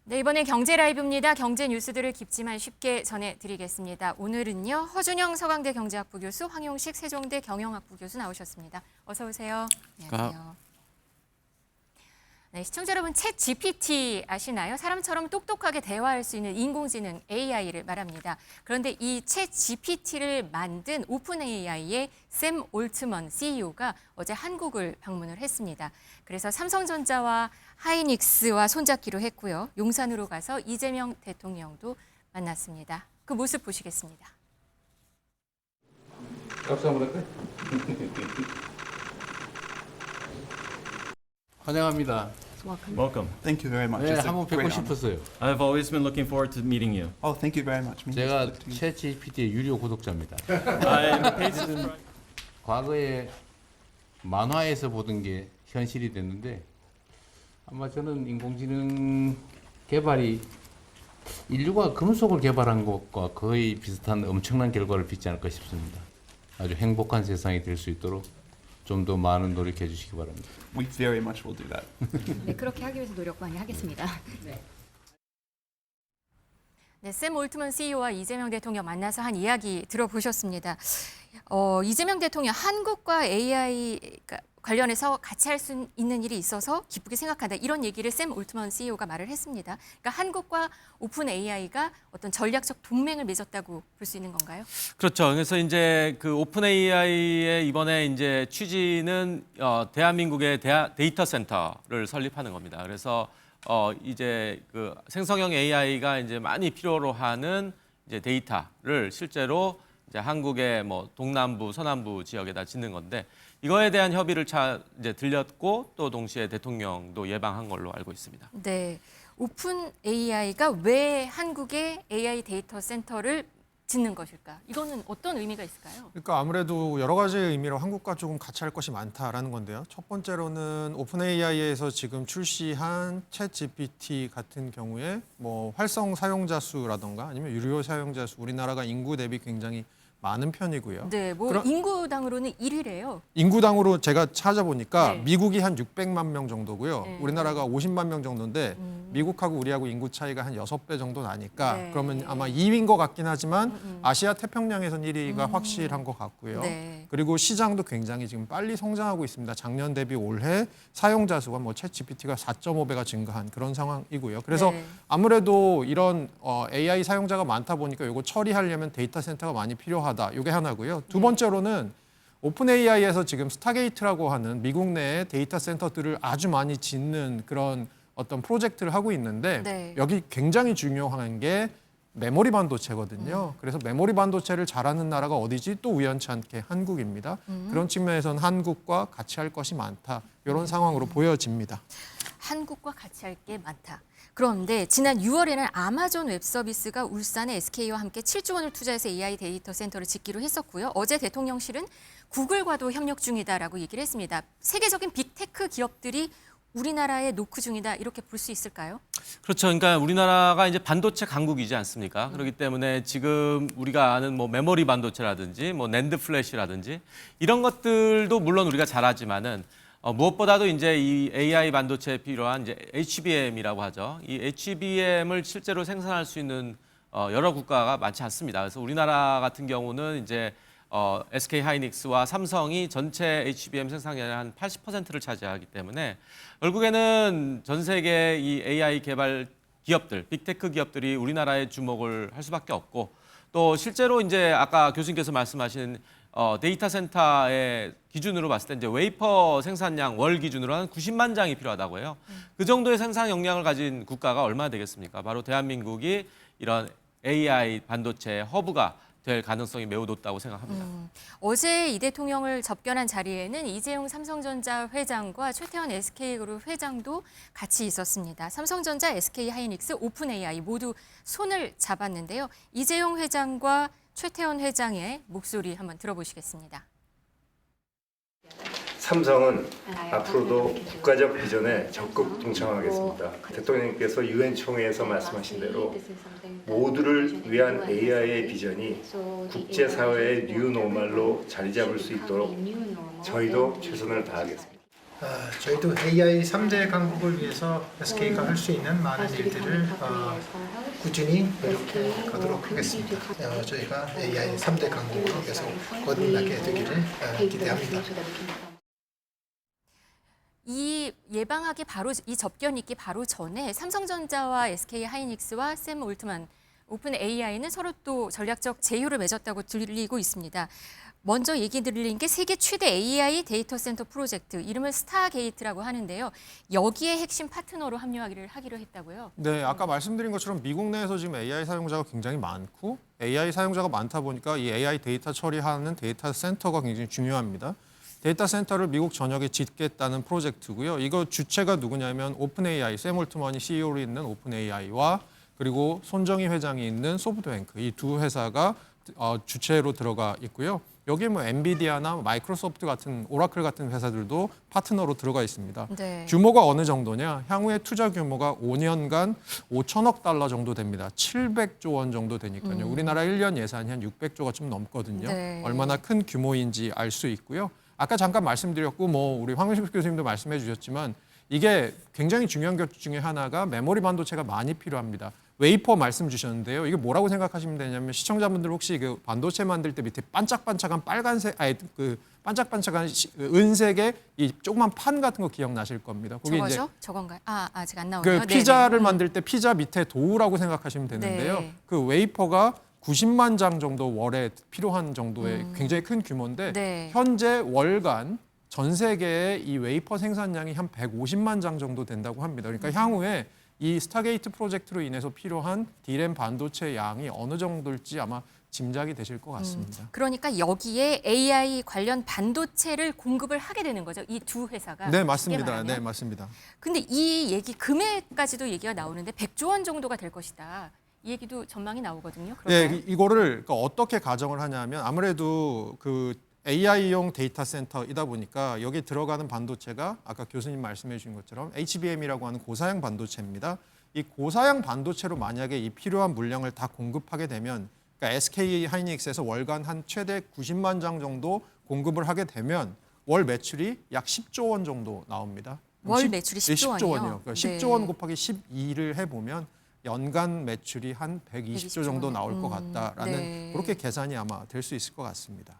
네, 이번에 경제 라이브입니다. 경제 뉴스들을 깊지만 쉽게 전해드리겠습니다. 오늘은요, 허준영 서강대 경제학부 교수, 황용식 세종대 경영학부 교수 나오셨습니다. 어서 오세요. 안녕하세요. 네, 시청자 여러분, 챗 GPT 아시나요? 사람처럼 똑똑하게 대화할 수 있는 인공지능 AI를 말합니다. 그런데 이 챗 GPT를 만든 오픈 AI의 샘 올트먼 CEO가 어제 한국을 방문을 했습니다. 그래서 삼성전자와 하이닉스와 손잡기로 했고요. 용산으로 가서 이재명 대통령도 만났습니다. 그 모습 보시겠습니다. 박수 한번 할까요? 환영합니다. Welcome. Thank you very much. 네, It's a 한번 뵙고 great honor. 싶었어요. I've always been looking forward to meeting you. Oh, thank you very much. Means 제가 to you. 챗 GPT의 유료 구독자입니다. I'm paid subscriber. 과거에 만화에서 보던 게 현실이 됐는데 아마 저는 인공지능 개발이 인류가 금속을 개발한 것과 거의 비슷한 엄청난 결과를 빚지 않을까 싶습니다. 아주 행복한 세상이 될 수 있도록 좀 더 많은 노력해 주시기 바랍니다. We very much will do that. 네, 그렇게 하기 위해서 노력 많이 하겠습니다. 네, 샘 올트먼 CEO와 이재명 대통령 만나서 한 이야기 들어보셨습니다. 이재명 대통령 한국과 AI 관련해서 같이 할 수 있는 일이 있어서 기쁘게 생각한다. 이런 얘기를 샘 올트먼 CEO가 말을 했습니다. 그러니까 한국과 오픈 AI가 어떤 전략적 동맹을 맺었다고 볼 수 있는 건가요? 그렇죠. 그래서 이제 그 오픈 AI의 이번에 이제 취지는 대한민국의 데이터 센터를 설립하는 겁니다. 그래서 이제 그 생성형 AI가 이제 많이 필요로 하는 이제 데이터를 실제로 이제 한국의 뭐 동남부, 서남부 지역에다 짓는 건데 이거에 대한 협의를 이제 들렸고 또 동시에 대통령도 예방한 걸로 알고 있습니다. 네, 오픈 AI가 왜 한국의 AI 데이터 센터를 짓는 것일까? 이거는 어떤 의미가 있을까요? 그러니까 아무래도 여러 가지 의미로 한국과 조금 같이 할 것이 많다라는 건데요. 첫 번째로는 오픈 AI에서 지금 출시한 챗 GPT 같은 경우에 뭐 활성 사용자 수라던가 아니면 유료 사용자 수 우리나라가 인구 대비 굉장히 많은 편이고요. 네, 뭐 그럼- 인구당으로는 1위래요. 인구당으로 제가 찾아보니까 네. 미국이 한 600만 명 정도고요. 네. 우리나라가 50만 명 정도인데 미국하고 우리하고 인구 차이가 한 6배 정도 나니까 네. 그러면 아마 2위인 것 같긴 하지만 아시아 태평양에선 1위가 확실한 것 같고요. 네. 그리고 시장도 굉장히 지금 빨리 성장하고 있습니다. 작년 대비 올해 사용자 수가 뭐 챗 GPT가 4.5배가 증가한 그런 상황이고요. 그래서 네. 아무래도 이런 AI 사용자가 많다 보니까 이거 처리하려면 데이터 센터가 많이 필요하다. 이게 하나고요. 두 번째로는 오픈 AI에서 지금 스타게이트라고 하는 미국 내에 데이터 센터들을 아주 많이 짓는 그런 어떤 프로젝트를 하고 있는데 네. 여기 굉장히 중요한 게 메모리 반도체거든요. 그래서 메모리 반도체를 잘하는 나라가 어디지? 또 우연치 않게 한국입니다. 그런 측면에서는 한국과 같이 할 것이 많다. 이런 상황으로 보여집니다. 한국과 같이 할 게 많다. 그런데 지난 6월에는 아마존 웹서비스가 울산의 SK와 함께 7조 원을 투자해서 AI 데이터 센터를 짓기로 했었고요. 어제 대통령실은 구글과도 협력 중이다라고 얘기를 했습니다. 세계적인 빅테크 기업들이 우리나라에 노크 중이다 이렇게 볼 수 있을까요? 그렇죠. 그러니까 우리나라가 이제 반도체 강국이지 않습니까? 그렇기 때문에 지금 우리가 아는 뭐 메모리 반도체라든지 뭐 낸드 플래시라든지 이런 것들도 물론 우리가 잘하지만은 무엇보다도 이제 이 AI 반도체에 필요한 이제 HBM이라고 하죠. 이 HBM을 실제로 생산할 수 있는 여러 국가가 많지 않습니다. 그래서 우리나라 같은 경우는 이제 SK 하이닉스와 삼성이 전체 HBM 생산량의 한 80%를 차지하기 때문에 결국에는 전 세계 이 AI 개발 기업들, 빅테크 기업들이 우리나라에 주목을 할 수밖에 없고 또 실제로 이제 아까 교수님께서 말씀하신 데이터 센터의 기준으로 봤을 때 이제 웨이퍼 생산량 월 기준으로 한 90만 장이 필요하다고 해요. 그 정도의 생산 역량을 가진 국가가 얼마나 되겠습니까? 바로 대한민국이 이런 AI 반도체 허브가 될 가능성이 매우 높다고 생각합니다. 어제 이 대통령을 접견한 자리에는 이재용 삼성전자 회장과 최태원 SK그룹 회장도 같이 있었습니다. 삼성전자, SK 하이닉스, 오픈 AI 모두 손을 잡았는데요. 이재용 회장과 최태원 회장의 목소리 한번 들어보시겠습니다. 삼성은 앞으로도 국가적 비전에 적극 동참하겠습니다. 대통령님께서 유엔 총회에서 말씀하신 대로 모두를 위한 AI의 비전이 국제사회의 뉴노멀로 자리 잡을 수 있도록 저희도 최선을 다하겠습니다. 저희도 AI 3대 강국을 위해서 SK가 할 수 있는 많은 일들을 꾸준히 이렇게 가도록 하겠습니다. 저희가 AI 3대 강국으로 계속 거듭나게 되기를 기대합니다. 이 예방하기 바로 이 접견 있기 바로 전에 삼성전자와 SK 하이닉스와 샘 올트만 오픈 AI는 서로 또 전략적 제휴를 맺었다고 들리고 있습니다. 먼저 얘기 드린 게 세계 최대 AI 데이터 센터 프로젝트, 이름을 스타게이트라고 하는데요. 여기에 핵심 파트너로 합류하기로 했다고요. 네, 아까 말씀드린 것처럼 미국 내에서 지금 AI 사용자가 굉장히 많고 AI 사용자가 많다 보니까 이 AI 데이터 처리하는 데이터 센터가 굉장히 중요합니다. 데이터 센터를 미국 전역에 짓겠다는 프로젝트고요. 이거 주체가 누구냐면 오픈 AI, 샘 올트먼이 CEO로 있는 오픈 AI와 그리고 손정희 회장이 있는 소프트뱅크, 이 두 회사가 주체로 들어가 있고요. 여기에 뭐 엔비디아나 마이크로소프트 같은 오라클 같은 회사들도 파트너로 들어가 있습니다. 네. 규모가 어느 정도냐? 향후에 투자 규모가 5년간 5천억 달러 정도 됩니다. 700조 원 정도 되니까요. 우리나라 1년 예산이 한 600조가 좀 넘거든요. 네. 얼마나 큰 규모인지 알 수 있고요. 아까 잠깐 말씀드렸고 뭐 우리 황명식 교수님도 말씀해 주셨지만 이게 굉장히 중요한 것 중에 하나가 메모리 반도체가 많이 필요합니다. 웨이퍼 말씀 주셨는데요. 이게 뭐라고 생각하시면 되냐면 시청자분들 혹시 그 반도체 만들 때 밑에 반짝반짝한 빨간색, 그 반짝반짝한 은색의 이 조그만 판 같은 거 기억나실 겁니다. 거기 저거죠? 저건가요? 아직 안 나오네요. 그 피자를 만들 때 피자 밑에 도우라고 생각하시면 되는데요. 네. 그 웨이퍼가 90만 장 정도 월에 필요한 정도의 굉장히 큰 규모인데 네. 현재 월간 전 세계의 이 웨이퍼 생산량이 한 150만 장 정도 된다고 합니다. 그러니까 향후에 이 스타게이트 프로젝트로 인해서 필요한 D램 반도체 양이 어느 정도일지 아마 짐작이 되실 것 같습니다. 그러니까 여기에 AI 관련 반도체를 공급을 하게 되는 거죠. 이 두 회사가. 네, 쉽게 맞습니다. 말하면. 네, 맞습니다. 근데 이 얘기 금액까지도 얘기가 나오는데 100조 원 정도가 될 것이다. 이 얘기도 전망이 나오거든요. 그런가요? 네, 이거를 그러니까 어떻게 가정을 하냐면 아무래도 그 AI용 데이터 센터이다 보니까 여기 들어가는 반도체가 아까 교수님 말씀해 주신 것처럼 HBM이라고 하는 고사양 반도체입니다. 이 고사양 반도체로 만약에 이 필요한 물량을 다 공급하게 되면 그러니까 SK 하이닉스에서 월간 한 최대 90만 장 정도 공급을 하게 되면 월 매출이 약 10조 원 정도 나옵니다. 월 매출이 10조 원이요? 10조 원이요. 그러니까 네. 10조 원 곱하기 12를 해보면 연간 매출이 한 120조 정도 나올 것 같다라는 네. 그렇게 계산이 아마 될 수 있을 것 같습니다.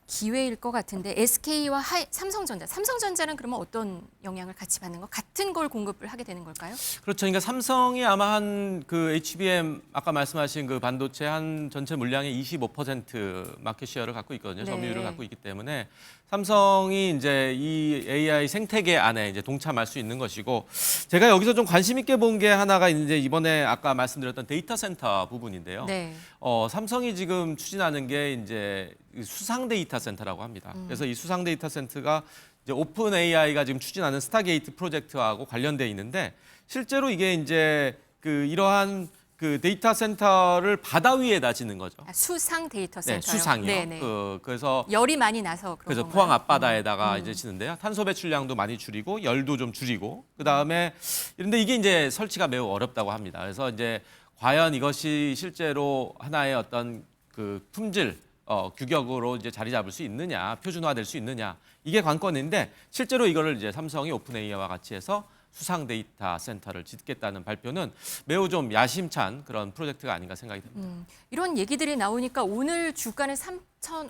기회일 것 같은데 SK와 삼성전자는 그러면 어떤 영향을 같이 받는 거? 같은 걸 공급을 하게 되는 걸까요? 그렇죠. 그러니까 삼성이 아마 한 그 HBM 아까 말씀하신 그 반도체 한 전체 물량의 25% 마켓 셰어를 갖고 있거든요. 네. 점유율을 갖고 있기 때문에 삼성이 이제 이 AI 생태계 안에 이제 동참할 수 있는 것이고, 제가 여기서 좀 관심 있게 본 게 하나가 이제 이번에 아까 말씀드렸던 데이터 센터 부분인데요. 네. 삼성이 지금 추진하는 게 이제 수상 데이터 센터라고 합니다. 그래서 이 수상 데이터 센터가 이제 오픈 AI가 지금 추진하는 스타게이트 프로젝트하고 관련돼 있는데, 실제로 이게 이제 그 이러한 그 데이터 센터를 바다 위에다 짓는 거죠. 수상 데이터 네, 센터요. 수상이요. 네네. 그래서 열이 많이 나서 그런 그래서 건가요? 포항 앞바다에다가 이제 짓는데요. 탄소 배출량도 많이 줄이고 열도 좀 줄이고, 그다음에 그런데 이게 이제 설치가 매우 어렵다고 합니다. 그래서 이제 과연 이것이 실제로 하나의 어떤 그 품질 규격으로 이제 자리 잡을 수 있느냐, 표준화될 수 있느냐, 이게 관건인데, 실제로 이거를 이제 삼성이 오픈 AI와 같이 해서 수상 데이터 센터를 짓겠다는 발표는 매우 좀 야심찬 그런 프로젝트가 아닌가 생각이 듭니다. 이런 얘기들이 나오니까 오늘 주가는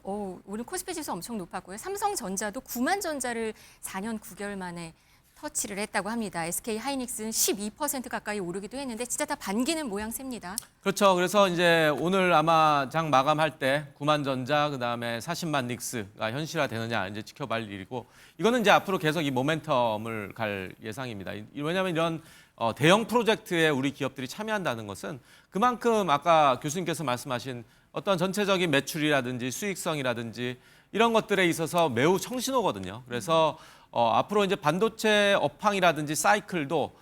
오늘 코스피 지수 엄청 높았고요. 삼성전자도 9만 전자를 4년 9개월 만에 터치를 했다고 합니다. SK 하이닉스는 12% 가까이 오르기도 했는데 진짜 다 반기는 모양새입니다. 그렇죠. 그래서 이제 오늘 아마 장 마감할 때 9만 전자, 그다음에 40만 닉스가 현실화되느냐 이제 지켜볼 일이고, 이거는 이제 앞으로 계속 이 모멘텀을 갈 예상입니다. 왜냐하면 이런 대형 프로젝트에 우리 기업들이 참여한다는 것은 그만큼 아까 교수님께서 말씀하신 어떤 전체적인 매출이라든지 수익성이라든지 이런 것들에 있어서 매우 청신호거든요. 그래서 앞으로 이제 반도체 업황이라든지 사이클도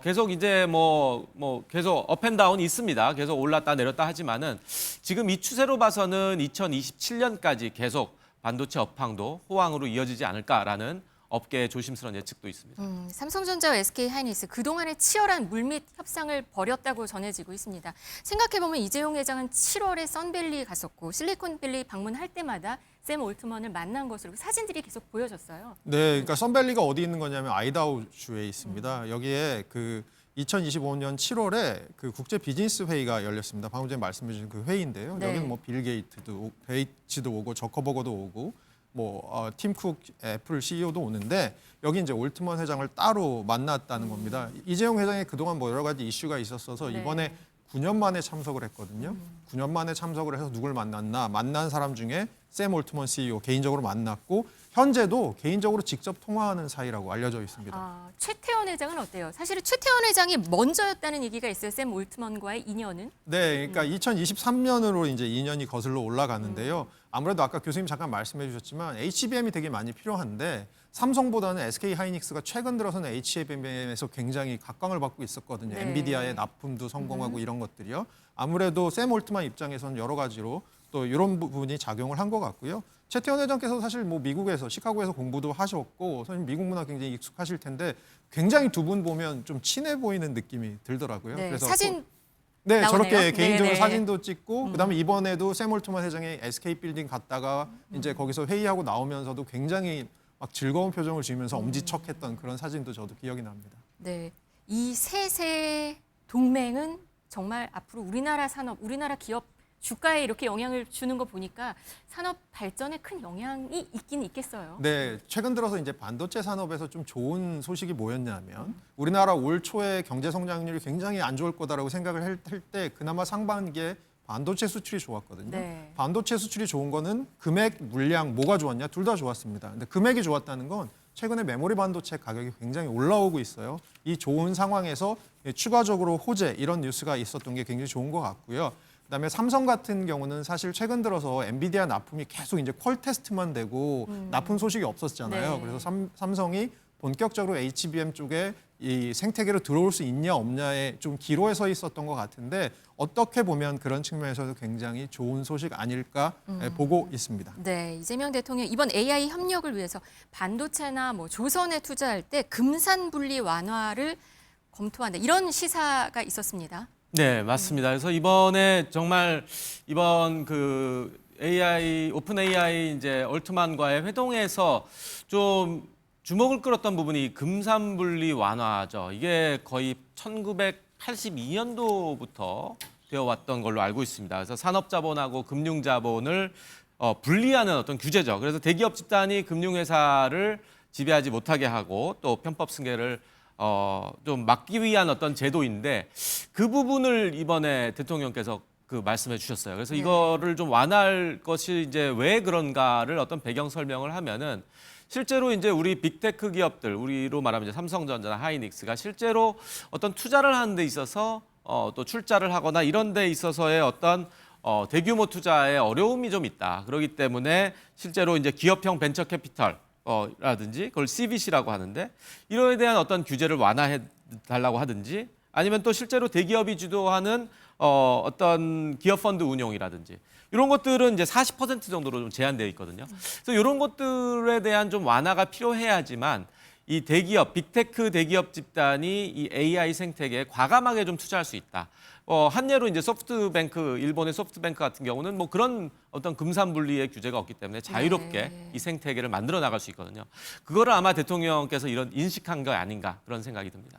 계속 이제 뭐 계속 업앤다운이 있습니다. 계속 올랐다 내렸다 하지만은 지금 이 추세로 봐서는 2027년까지 계속 반도체 업황도 호황으로 이어지지 않을까라는 업계의 조심스러운 예측도 있습니다. 삼성전자와 SK하이닉스 그동안의 치열한 물밑 협상을 벌였다고 전해지고 있습니다. 생각해보면 이재용 회장은 7월에 선밸리 갔었고 실리콘밸리 방문할 때마다 샘 올트먼을 만난 것으로 사진들이 계속 보여졌어요. 네, 그러니까 선밸리가 어디 있는 거냐면 아이다호주에 있습니다. 여기에 그 2025년 7월에 그 국제 비즈니스 회의가 열렸습니다. 방금 전에 말씀해 주신 그 회의인데요. 네. 여기는 뭐 빌 게이츠도 오고 저커버거도 오고 뭐 팀 쿡 애플 CEO도 오는데 여기 이제 올트먼 회장을 따로 만났다는 겁니다. 이재용 회장이 그동안 뭐 여러 가지 이슈가 있었어서 네. 이번에 9년 만에 참석을 했거든요. 9년 만에 참석을 해서 누굴 만났나? 만난 사람 중에 샘 올트먼 CEO 개인적으로 만났고 현재도 개인적으로 직접 통화하는 사이라고 알려져 있습니다. 아, 최태원 회장은 어때요? 사실은 최태원 회장이 먼저였다는 얘기가 있어요. 샘 올트먼과의 인연은. 네, 그러니까 2023년으로 이제 2년이 거슬러 올라가는데요. 아무래도 아까 교수님 잠깐 말씀해 주셨지만 HBM이 되게 많이 필요한데 삼성보다는 SK 하이닉스가 최근 들어서는 HBM에서 굉장히 각광을 받고 있었거든요. 네. 엔비디아의 납품도 성공하고 이런 것들이요. 아무래도 샘 올트만 입장에서는 여러 가지로 또 이런 부분이 작용을 한 것 같고요. 최태원 회장께서 사실 뭐 미국에서 시카고에서 공부도 하셨고 사실 미국 문화 굉장히 익숙하실 텐데 굉장히 두 분 보면 좀 친해 보이는 느낌이 들더라고요. 네, 그래서 사진 네, 나오네요. 저렇게 개인적으로 네네. 사진도 찍고 그다음에 이번에도 샘 올트먼 회장이 SK 빌딩 갔다가 이제 거기서 회의하고 나오면서도 굉장히 막 즐거운 표정을 지으면서 엄지척했던 그런 사진도 저도 기억이 납니다. 네, 이 셋의 동맹은 정말 앞으로 우리나라 산업, 우리나라 기업 주가에 이렇게 영향을 주는 거 보니까 산업 발전에 큰 영향이 있긴 있겠어요. 네, 최근 들어서 이제 반도체 산업에서 좀 좋은 소식이 뭐였냐면 우리나라 올 초에 경제 성장률이 굉장히 안 좋을 거다라고 생각을 할 때 그나마 상반기에 반도체 수출이 좋았거든요. 네. 반도체 수출이 좋은 거는 금액, 물량 뭐가 좋았냐? 둘 다 좋았습니다. 근데 금액이 좋았다는 건 최근에 메모리 반도체 가격이 굉장히 올라오고 있어요. 이 좋은 상황에서 추가적으로 호재 이런 뉴스가 있었던 게 굉장히 좋은 것 같고요. 그다음에 삼성 같은 경우는 사실 최근 들어서 엔비디아 납품이 계속 이제 퀄 테스트만 되고 납품 소식이 없었잖아요. 네. 그래서 삼성이 본격적으로 HBM 쪽에 이 생태계로 들어올 수 있냐 없냐에 좀 기로에 서 있었던 것 같은데 어떻게 보면 그런 측면에서도 굉장히 좋은 소식 아닐까 보고 있습니다. 네, 이재명 대통령 이번 AI 협력을 위해서 반도체나 뭐 조선에 투자할 때 금산 분리 완화를 검토한다. 이런 시사가 있었습니다. 네, 맞습니다. 그래서 이번에 정말 이번 그 AI 오픈 AI 이제 얼트만과의 회동에서 좀 주목을 끌었던 부분이 금산분리 완화죠. 이게 거의 1982년도부터 되어 왔던 걸로 알고 있습니다. 그래서 산업자본하고 금융자본을 분리하는 어떤 규제죠. 그래서 대기업 집단이 금융회사를 지배하지 못하게 하고 또 편법 승계를 좀 막기 위한 어떤 제도인데 그 부분을 이번에 대통령께서 그 말씀해 주셨어요. 그래서 이거를 좀 완화할 것이 이제 왜 그런가를 어떤 배경 설명을 하면은 실제로 이제 우리 빅테크 기업들, 우리로 말하면 이제 삼성전자나 하이닉스가 실제로 어떤 투자를 하는 데 있어서 또 출자를 하거나 이런 데 있어서의 어떤 대규모 투자에 어려움이 좀 있다. 그렇기 때문에 실제로 이제 기업형 벤처 캐피털 라든지 그걸 CVC라고 하는데 이거에 대한 어떤 규제를 완화해 달라고 하든지 아니면 또 실제로 대기업이 주도하는 어떤 기업 펀드 운용이라든지 이런 것들은 이제 40% 정도로 좀 제한되어 있거든요. 그래서 이런 것들에 대한 좀 완화가 필요해야지만 이 대기업, 빅테크 대기업 집단이 이 AI 생태계에 과감하게 좀 투자할 수 있다. 한 예로 이제 소프트뱅크, 일본의 소프트뱅크 같은 경우는 뭐 그런 어떤 금산 분리의 규제가 없기 때문에 자유롭게 이 생태계를 만들어 나갈 수 있거든요. 그거를 아마 대통령께서 이런 인식한 거 아닌가 그런 생각이 듭니다.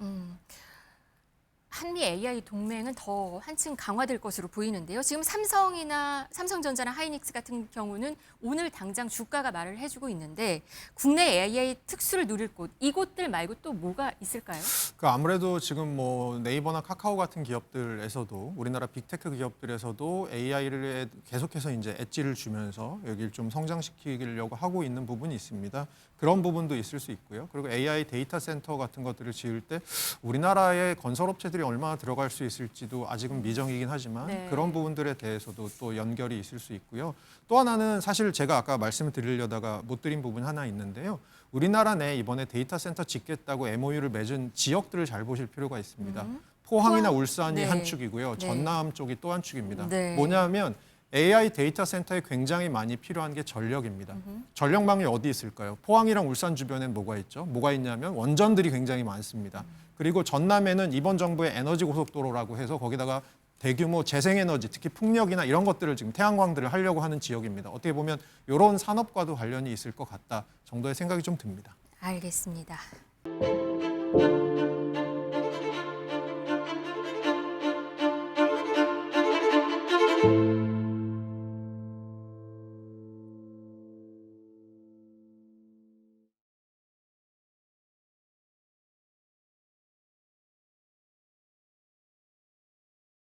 한미 AI 동맹은 더 한층 강화될 것으로 보이는데요. 지금 삼성전자나 하이닉스 같은 경우는 오늘 당장 주가가 말을 해주고 있는데 국내 AI 특수를 누릴 곳, 이곳들 말고 또 뭐가 있을까요? 그 아무래도 지금 뭐 네이버나 카카오 같은 기업들에서도 우리나라 빅테크 기업들에서도 AI를 계속해서 이제 엣지를 주면서 여기를 좀 성장시키려고 하고 있는 부분이 있습니다. 그런 부분도 있을 수 있고요. 그리고 AI 데이터 센터 같은 것들을 지을 때 우리나라의 건설업체들이 얼마나 들어갈 수 있을지도 아직은 미정이긴 하지만 네. 그런 부분들에 대해서도 또 연결이 있을 수 있고요. 또 하나는 사실 제가 아까 말씀을 드리려다가 못 드린 부분 하나 있는데요. 우리나라 내 이번에 데이터 센터 짓겠다고 MOU를 맺은 지역들을 잘 보실 필요가 있습니다. 포항이나 울산이 네. 한 축이고요. 네. 전남 쪽이 또 한 축입니다. 네. 뭐냐면 AI 데이터 센터에 굉장히 많이 필요한 게 전력입니다. 전력망이 어디 있을까요? 포항이랑 울산 주변엔 뭐가 있죠? 뭐가 있냐면 원전들이 굉장히 많습니다. 그리고 전남에는 이번 정부의 에너지 고속도로라고 해서 거기다가 대규모 재생에너지, 특히 풍력이나 이런 것들을 지금 태양광들을 하려고 하는 지역입니다. 어떻게 보면 이런 산업과도 관련이 있을 것 같다 정도의 생각이 좀 듭니다. 알겠습니다.